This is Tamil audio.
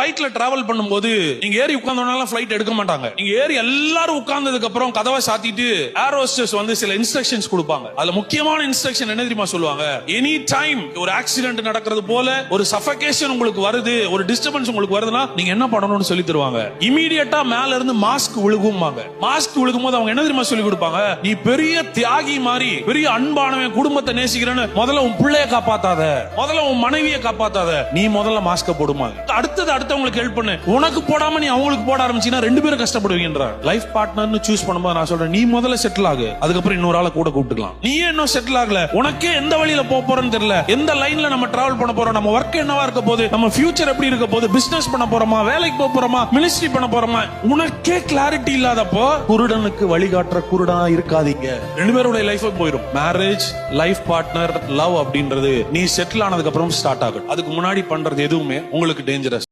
ஃபிளைட்ல டிராவல் பண்ணும்போது நீங்க ஏறி உட்கார்ந்தோம்னால ஃபிளைட் எடுக்க மாட்டாங்க. நீங்க ஏறி எல்லாரும் உட்கார்ந்ததுக்கு அப்புறம் கதவை சாத்திட்டு ஏர் ஹோஸ்டஸ் வந்து சில இன்ஸ்ட்ரக்ஷன்ஸ் கொடுப்பாங்க. அதுல முக்கியமான இன்ஸ்ட்ரக்ஷன் என்ன தெரியுமா சொல்லுவாங்க? எனி டைம் ஒரு ஆக்சிடென்ட் நடக்கிறது போல ஒரு சஃபகேஷன் உங்களுக்கு வருது, ஒரு டிஸ்டர்பன்ஸ் உங்களுக்கு வருதுன்னா நீங்க என்ன பண்ணணும்னு சொல்லி தருவாங்க. இமிடியேட்டா மேல இருந்து மாஸ்க் விழுகும்பாங்க. மாஸ்க் விழுகும் போது அவங்க என்ன தெரியுமா சொல்லி கொடுப்பாங்க? நீ பெரிய தியாகி மாதிரி, பெரிய அன்பானவன், குடும்பத்தை நேசிக்கிறேன்னு முதல்ல உன் பிள்ளைய காப்பாத்தாத, முதல்ல உன் மனைவியை காப்பாத்தாத, நீ முதல்ல மாஸ்க போடுமா. அடுத்தது அடுத்தவங்களுக்கு ஹெல்ப் பண்ணு. உனக்கு போடாம நீ அவங்களுக்கு போட ஆரம்பிச்சீங்கன்னா ரெண்டு பேரும் கஷ்டப்படுவீங்கன்றார். லைஃப் பார்ட்னர்னு சூஸ் பண்ணும்போது நான் சொல்றேன், நீ முதல்ல செட்டில் ஆகு, அதுக்கப்புறம் இன்னொரு ஆளை கூட கூப்பிட்டுக்கலாம். நீயே இன்னும் செட்டில் ஆகல, உனக்கே எந்த வழியில போறோம்னு தெரியல, எந்த லைன்ல நம்ம டிராவல் பண்ண போறோம், நம்ம ஒர்க் என்னவா இருக்க போகுது, நம்ம ஃபியூச்சர் எப்படி இருக்க போகுது, பிசினஸ் பண்ண போறோமா, வேலைக்கு போக போறோமா, மினிஸ்ட்ரி பண்ண போறோமா, உனக்கே கிளாரிட்டி இல்லாதப்போ குருடனுக்கு வழிகாட்டுற குருடா இருக்காதீங்க. ரெண்டு பேருடைய லைஃப் போயிடும். மேரேஜ், லைஃப் பார்ட்னர், லவ் அப்படின்றது நீ செட்டில் ஆனதுக்கு அப்புறம் ஸ்டார்ட் ஆகும். அதுக்கு முன்னாடி பண்றது எதுவுமே உங்களுக்கு டேஞ்சரஸ்.